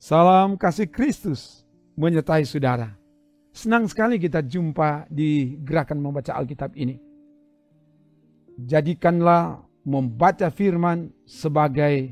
Salam kasih Kristus menyertai saudara. Senang sekali kita jumpa di gerakan membaca Alkitab ini. Jadikanlah membaca firman sebagai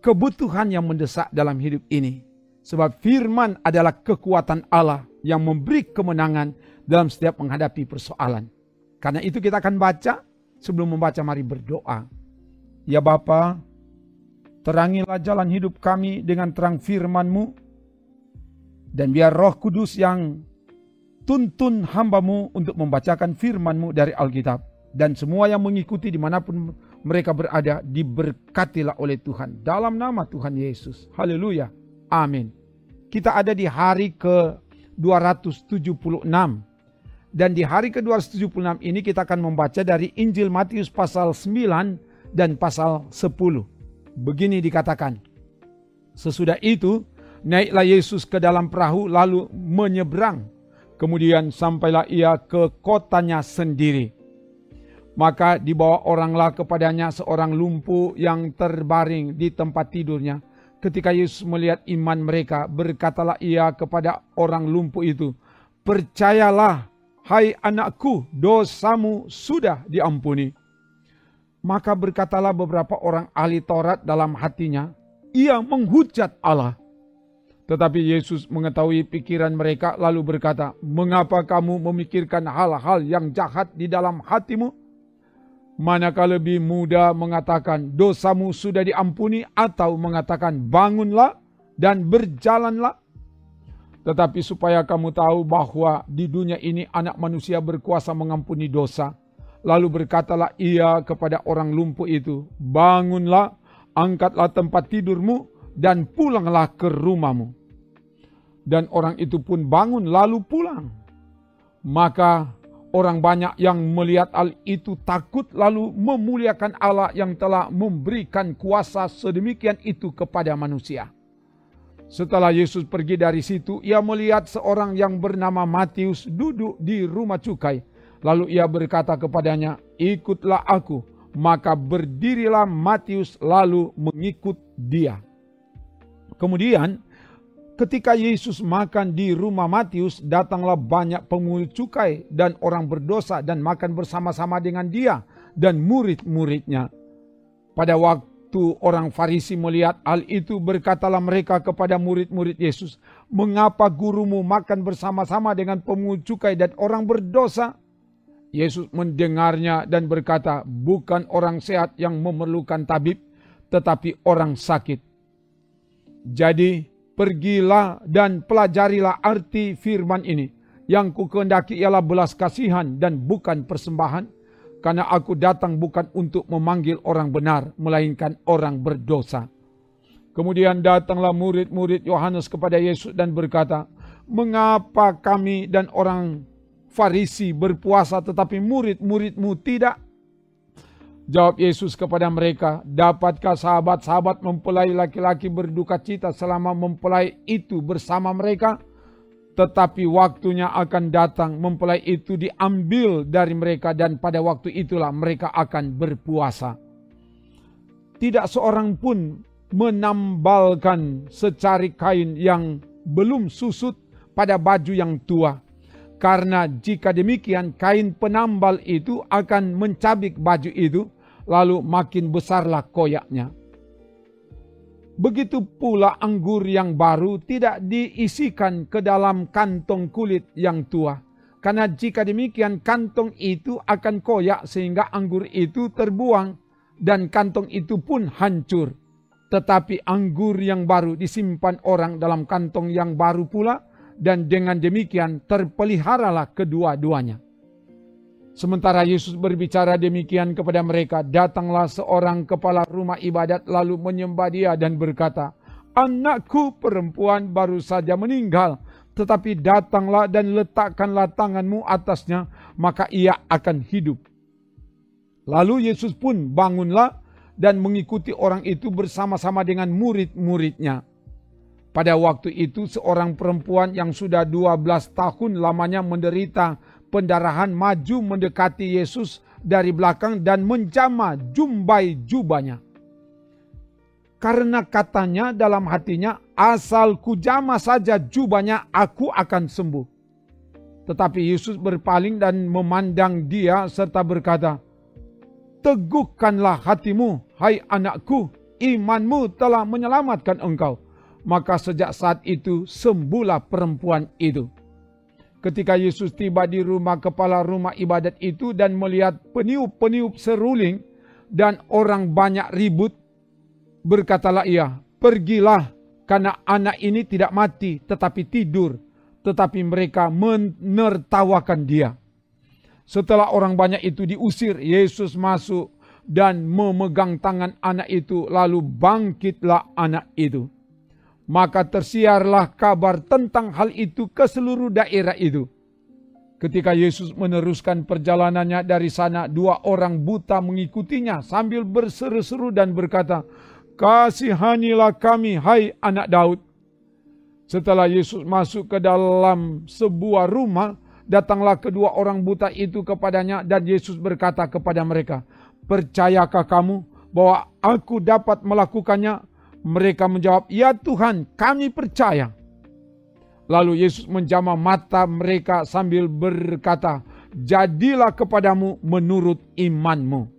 kebutuhan yang mendesak dalam hidup ini. Sebab firman adalah kekuatan Allah yang memberi kemenangan dalam setiap menghadapi persoalan. Karena itu kita akan baca, sebelum membaca mari berdoa. Ya Bapa, terangilah jalan hidup kami dengan terang firman-Mu, dan biar Roh Kudus yang tuntun hamba-Mu untuk membacakan firman-Mu dari Alkitab, dan semua yang mengikuti dimanapun mereka berada diberkatilah oleh Tuhan. Dalam nama Tuhan Yesus. Haleluya. Amin. Kita ada di hari ke-276. Dan di hari ke-276 ini kita akan membaca dari Injil Matius pasal 9 dan pasal 10. Begini dikatakan, sesudah itu naiklah Yesus ke dalam perahu lalu menyeberang. Kemudian sampailah ia ke kotanya sendiri. Maka dibawa oranglah kepadanya seorang lumpuh yang terbaring di tempat tidurnya. Ketika Yesus melihat iman mereka, berkatalah ia kepada orang lumpuh itu, "Percayalah, hai anakku, dosamu sudah diampuni." Maka berkatalah beberapa orang ahli Taurat dalam hatinya, "Ia menghujat Allah." Tetapi Yesus mengetahui pikiran mereka lalu berkata, "Mengapa kamu memikirkan hal-hal yang jahat di dalam hatimu? Manakah lebih mudah mengatakan dosamu sudah diampuni atau mengatakan bangunlah dan berjalanlah? Tetapi supaya kamu tahu bahwa di dunia ini anak manusia berkuasa mengampuni dosa." Lalu berkatalah ia kepada orang lumpuh itu, "Bangunlah, angkatlah tempat tidurmu dan pulanglah ke rumahmu." Dan orang itu pun bangun lalu pulang. Maka orang banyak yang melihat hal itu takut lalu memuliakan Allah yang telah memberikan kuasa sedemikian itu kepada manusia. Setelah Yesus pergi dari situ, ia melihat seorang yang bernama Matius duduk di rumah cukai. Lalu ia berkata kepadanya, "Ikutlah aku." Maka berdirilah Matius lalu mengikut dia. Kemudian ketika Yesus makan di rumah Matius, datanglah banyak pemungut cukai dan orang berdosa dan makan bersama-sama dengan dia dan murid-muridnya. Pada waktu orang Farisi melihat hal itu, berkatalah mereka kepada murid-murid Yesus, "Mengapa gurumu makan bersama-sama dengan pemungut cukai dan orang berdosa?" Yesus mendengarnya dan berkata, "Bukan orang sehat yang memerlukan tabib, tetapi orang sakit. Jadi pergilah dan pelajarilah arti firman ini. Yang kukehendaki ialah belas kasihan dan bukan persembahan, karena aku datang bukan untuk memanggil orang benar, melainkan orang berdosa." Kemudian datanglah murid-murid Yohanes kepada Yesus dan berkata, "Mengapa kami dan orang Farisi berpuasa tetapi murid-muridmu tidak?" Jawab Yesus kepada mereka, "Dapatkah sahabat-sahabat mempelai laki-laki berduka cita selama mempelai itu bersama mereka? Tetapi waktunya akan datang mempelai itu diambil dari mereka dan pada waktu itulah mereka akan berpuasa. Tidak seorang pun menambalkan secari kain yang belum susut pada baju yang tua. Karena jika demikian kain penambal itu akan mencabik baju itu, lalu makin besarlah koyaknya. Begitu pula anggur yang baru tidak diisikan ke dalam kantong kulit yang tua. Karena jika demikian kantong itu akan koyak sehingga anggur itu terbuang dan kantong itu pun hancur. Tetapi anggur yang baru disimpan orang dalam kantong yang baru pula, dan dengan demikian terpeliharalah kedua-duanya." Sementara Yesus berbicara demikian kepada mereka, datanglah seorang kepala rumah ibadat lalu menyembah dia dan berkata, "Anakku perempuan baru saja meninggal, tetapi datanglah dan letakkanlah tanganmu atasnya, maka ia akan hidup." Lalu Yesus pun bangunlah dan mengikuti orang itu bersama-sama dengan murid-muridnya. Pada waktu itu seorang perempuan yang sudah 12 tahun lamanya menderita pendarahan maju mendekati Yesus dari belakang dan menjamah jumbai jubahnya. karena katanya dalam hatinya, asal kujama saja jubahnya, aku akan sembuh. Tetapi Yesus berpaling dan memandang dia serta berkata, teguhkanlah hatimu, hai anakku, imanmu telah menyelamatkan engkau. Maka sejak saat itu sembuhlah perempuan itu. Ketika Yesus tiba di rumah kepala rumah ibadat itu dan melihat peniup-peniup seruling dan orang banyak ribut, berkatalah ia, pergilah, karena anak ini tidak mati tetapi tidur. Tetapi mereka menertawakan dia. Setelah orang banyak itu diusir, Yesus masuk dan memegang tangan anak itu, lalu bangkitlah anak itu. Maka tersiarlah kabar tentang hal itu ke seluruh daerah itu. Ketika Yesus meneruskan perjalanannya dari sana, 2 orang buta mengikutinya sambil berseru-seru dan berkata, kasihanilah kami, hai anak Daud. Setelah Yesus masuk ke dalam sebuah rumah, datanglah kedua orang buta itu kepadanya dan Yesus berkata kepada mereka, percayakah kamu bahwa aku dapat melakukannya? Mereka menjawab, ya Tuhan, kami percaya. Lalu Yesus menjamah mata mereka sambil berkata, jadilah kepadamu menurut imanmu.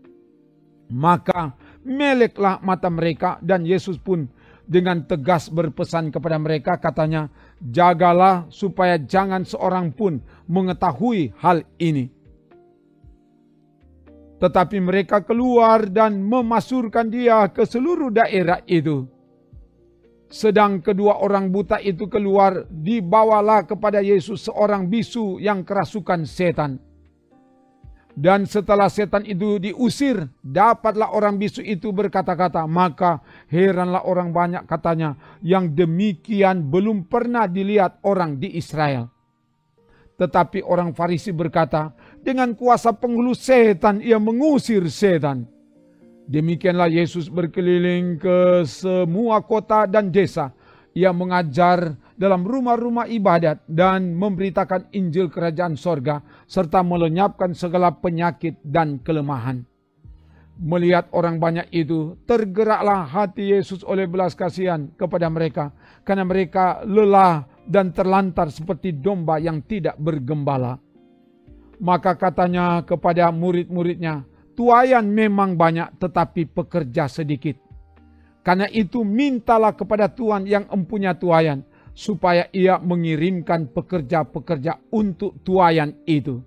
Maka meleklah mata mereka dan Yesus pun dengan tegas berpesan kepada mereka, katanya, jagalah supaya jangan seorang pun mengetahui hal ini. Tetapi mereka keluar dan memasurkan dia ke seluruh daerah itu. Sedang kedua orang buta itu keluar, dibawalah kepada Yesus seorang bisu yang kerasukan setan. Dan setelah setan itu diusir, dapatlah orang bisu itu berkata-kata. Maka heranlah orang banyak, katanya, yang demikian belum pernah dilihat orang di Israel. Tetapi orang Farisi berkata, dengan kuasa penghulu setan ia mengusir setan. Demikianlah Yesus berkeliling ke semua kota dan desa. Ia mengajar dalam rumah-rumah ibadat dan memberitakan Injil Kerajaan Sorga serta melenyapkan segala penyakit dan kelemahan. Melihat orang banyak itu, tergeraklah hati Yesus oleh belas kasihan kepada mereka, karena mereka lelah dan terlantar seperti domba yang tidak bergembala. Maka katanya kepada murid-muridnya, tuaian memang banyak tetapi pekerja sedikit. Karena itu mintalah kepada Tuhan yang empunya tuaian, supaya ia mengirimkan pekerja-pekerja untuk tuaian itu.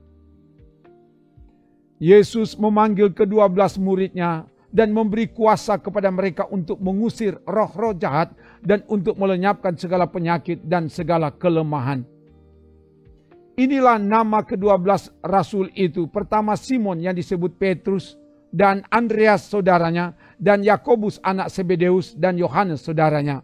Yesus memanggil ke-12 muridnya dan memberi kuasa kepada mereka untuk mengusir roh-roh jahat dan untuk melenyapkan segala penyakit dan segala kelemahan. Inilah nama ke-12 rasul itu. Pertama Simon yang disebut Petrus, dan Andreas saudaranya, dan Yakobus anak Zebedeus, dan Yohanes saudaranya,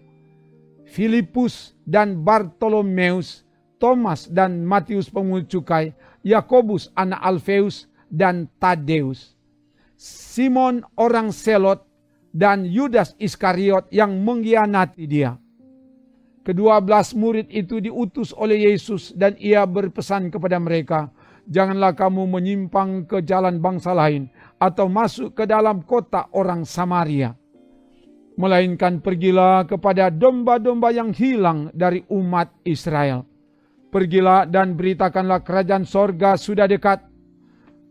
Filipus dan Bartolomeus, Thomas dan Matius pemungut cukai, Yakobus anak Alfeus dan Tadeus, Simon orang Selot, dan Yudas Iskariot yang mengkhianati dia. Ke-12 murid itu diutus oleh Yesus dan ia berpesan kepada mereka, janganlah kamu menyimpang ke jalan bangsa lain atau masuk ke dalam kota orang Samaria. Melainkan pergilah kepada domba-domba yang hilang dari umat Israel. Pergilah dan beritakanlah kerajaan sorga sudah dekat.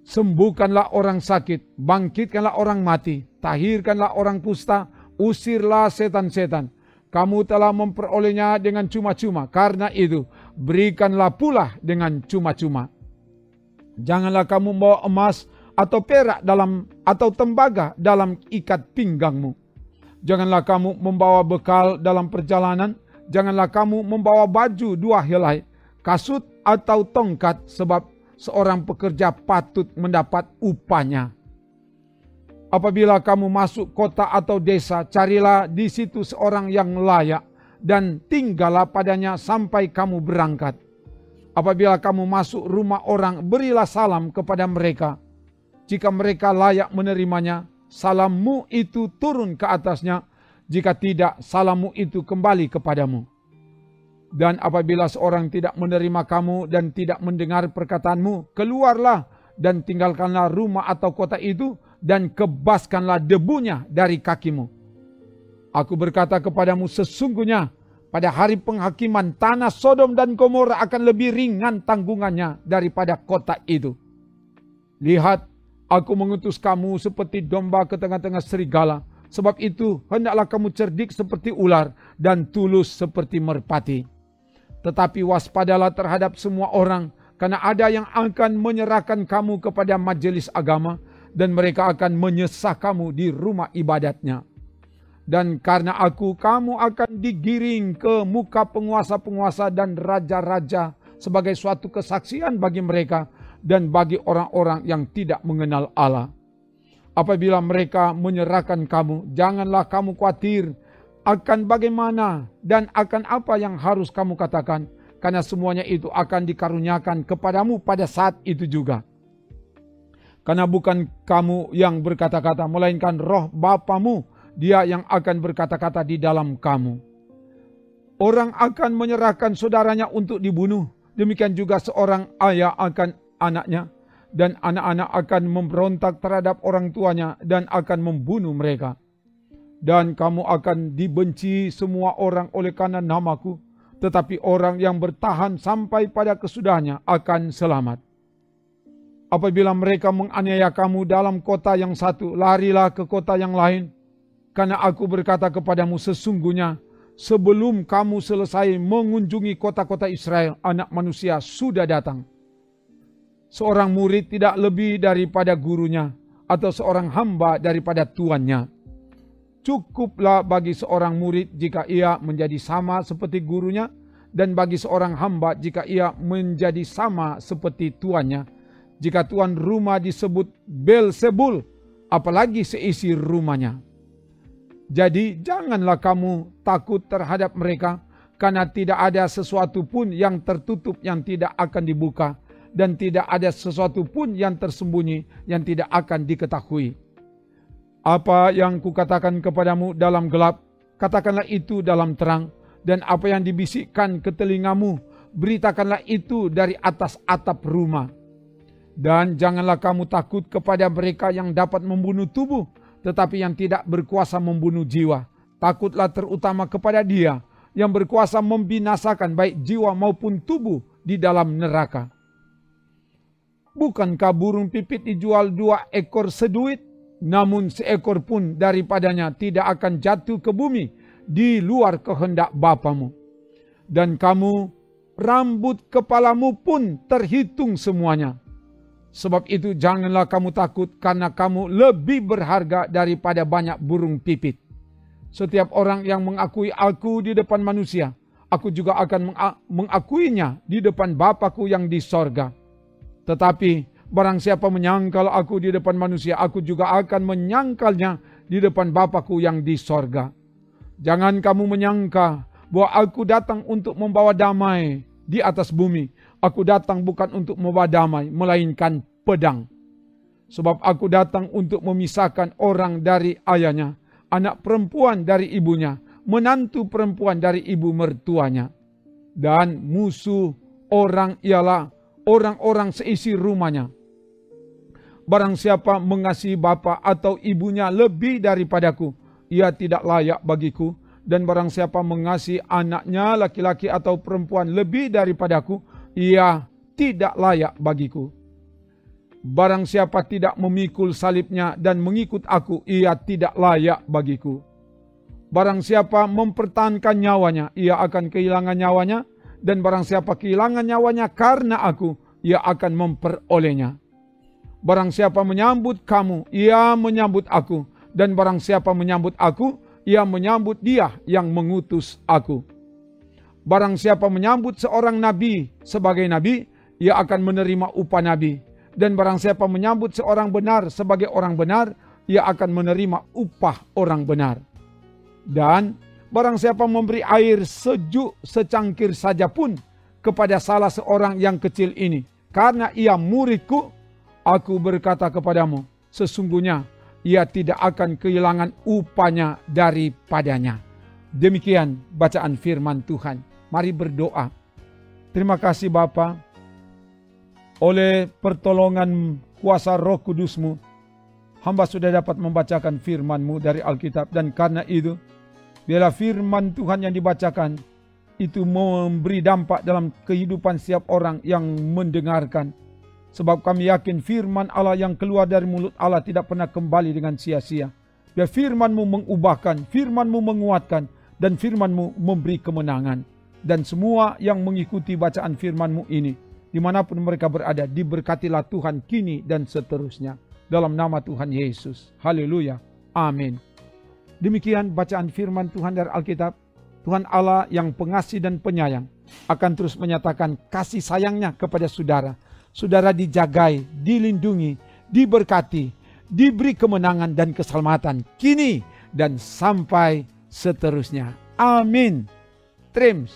Sembuhkanlah orang sakit, bangkitkanlah orang mati, tahirkanlah orang kusta, usirlah setan-setan. Kamu telah memperolehnya dengan cuma-cuma, karena itu berikanlah pula dengan cuma-cuma. Janganlah kamu membawa emas atau perak atau tembaga dalam ikat pinggangmu. Janganlah kamu membawa bekal dalam perjalanan. Janganlah kamu membawa baju 2 helai, kasut atau tongkat, sebab seorang pekerja patut mendapat upahnya. Apabila kamu masuk kota atau desa, carilah di situ seorang yang layak dan tinggallah padanya sampai kamu berangkat. Apabila kamu masuk rumah orang, berilah salam kepada mereka. Jika mereka layak menerimanya, salammu itu turun ke atasnya. Jika tidak, salammu itu kembali kepadamu. Dan apabila seorang tidak menerima kamu dan tidak mendengar perkataanmu, keluarlah dan tinggalkanlah rumah atau kota itu dan kebaskanlah debunya dari kakimu. Aku berkata kepadamu, sesungguhnya pada hari penghakiman tanah Sodom dan Gomora akan lebih ringan tanggungannya daripada kota itu. Lihat, aku mengutus kamu seperti domba ke tengah-tengah serigala. Sebab itu, hendaklah kamu cerdik seperti ular dan tulus seperti merpati. Tetapi waspadalah terhadap semua orang, karena ada yang akan menyerahkan kamu kepada majelis agama, dan mereka akan menyesah kamu di rumah ibadatnya. Dan karena aku, kamu akan digiring ke muka penguasa-penguasa dan raja-raja sebagai suatu kesaksian bagi mereka dan bagi orang-orang yang tidak mengenal Allah. Apabila mereka menyerahkan kamu, janganlah kamu khawatir akan bagaimana dan akan apa yang harus kamu katakan, karena semuanya itu akan dikaruniakan kepadamu pada saat itu juga. Karena bukan kamu yang berkata-kata, melainkan roh Bapamu, Dia yang akan berkata-kata di dalam kamu. Orang akan menyerahkan saudaranya untuk dibunuh, demikian juga seorang ayah akan anaknya, dan anak-anak akan memberontak terhadap orang tuanya dan akan membunuh mereka. Dan kamu akan dibenci semua orang oleh karena namaku, tetapi orang yang bertahan sampai pada kesudahannya akan selamat. Apabila mereka menganiaya kamu dalam kota yang satu, larilah ke kota yang lain, karena aku berkata kepadamu, sesungguhnya sebelum kamu selesai mengunjungi kota-kota Israel, Anak Manusia sudah datang. Seorang murid tidak lebih daripada gurunya, atau seorang hamba daripada tuannya. Cukuplah bagi seorang murid jika ia menjadi sama seperti gurunya, dan bagi seorang hamba jika ia menjadi sama seperti tuannya. Jika tuan rumah disebut Beelzebul, apalagi seisi rumahnya. Jadi janganlah kamu takut terhadap mereka, karena tidak ada sesuatu pun yang tertutup yang tidak akan dibuka, dan tidak ada sesuatu pun yang tersembunyi yang tidak akan diketahui. Apa yang kukatakan kepadamu dalam gelap, katakanlah itu dalam terang, dan apa yang dibisikkan ke telingamu, beritakanlah itu dari atas atap rumah. Dan janganlah kamu takut kepada mereka yang dapat membunuh tubuh, tetapi yang tidak berkuasa membunuh jiwa. Takutlah terutama kepada Dia yang berkuasa membinasakan baik jiwa maupun tubuh di dalam neraka. Bukankah burung pipit dijual 2 ekor seduit? Namun seekor pun daripadanya tidak akan jatuh ke bumi di luar kehendak Bapamu. Dan kamu, rambut kepalamu pun terhitung semuanya. Sebab itu janganlah kamu takut, karena kamu lebih berharga daripada banyak burung pipit. Setiap orang yang mengakui aku di depan manusia, aku juga akan mengakuinya di depan Bapa-Ku yang di sorga. Tetapi barang siapa menyangkal aku di depan manusia, aku juga akan menyangkalnya di depan Bapa-Ku yang di sorga. Jangan kamu menyangka bahwa aku datang untuk membawa damai di atas bumi. Aku datang bukan untuk membawa damai, melainkan pedang. Sebab aku datang untuk memisahkan orang dari ayahnya, anak perempuan dari ibunya, menantu perempuan dari ibu mertuanya. Dan musuh orang ialah orang-orang seisi rumahnya. Barang siapa mengasihi bapa atau ibunya lebih daripadaku, ia tidak layak bagiku. Dan barang siapa mengasihi anaknya laki-laki atau perempuan lebih daripadaku, ia tidak layak bagiku. Barang siapa tidak memikul salibnya dan mengikut aku, ia tidak layak bagiku. Barang siapa mempertahankan nyawanya, ia akan kehilangan nyawanya. Dan barang siapa kehilangan nyawanya karena aku, ia akan memperolehnya. Barang siapa menyambut kamu, ia menyambut aku. Dan barang siapa menyambut aku, ia menyambut Dia yang mengutus aku. Barang siapa menyambut seorang nabi sebagai nabi, ia akan menerima upah nabi. Dan barang siapa menyambut seorang benar sebagai orang benar, ia akan menerima upah orang benar. Dan barang siapa memberi air sejuk secangkir saja pun kepada salah seorang yang kecil ini, karena ia muridku, aku berkata kepadamu, sesungguhnya ia tidak akan kehilangan upahnya daripadanya. Demikian bacaan firman Tuhan. Mari berdoa. Terima kasih Bapa, oleh pertolongan kuasa Roh Kudus-Mu, hamba sudah dapat membacakan firman-Mu dari Alkitab. Dan karena itu, Biarlah firman Tuhan yang dibacakan itu memberi dampak dalam kehidupan setiap orang yang mendengarkan. Sebab kami yakin firman Allah yang keluar dari mulut Allah tidak pernah kembali dengan sia-sia. Biar firman-Mu mengubahkan, firman-Mu menguatkan, dan firman-Mu memberi kemenangan. Dan semua yang mengikuti bacaan firman-Mu ini, dimanapun mereka berada, diberkatilah Tuhan kini dan seterusnya. Dalam nama Tuhan Yesus. Haleluya. Amin. Demikian bacaan firman Tuhan dari Alkitab. Tuhan Allah yang pengasih dan penyayang akan terus menyatakan kasih sayangnya kepada saudara. Saudara dijagai, dilindungi, diberkati, diberi kemenangan dan keselamatan kini dan sampai seterusnya. Amin. Trims.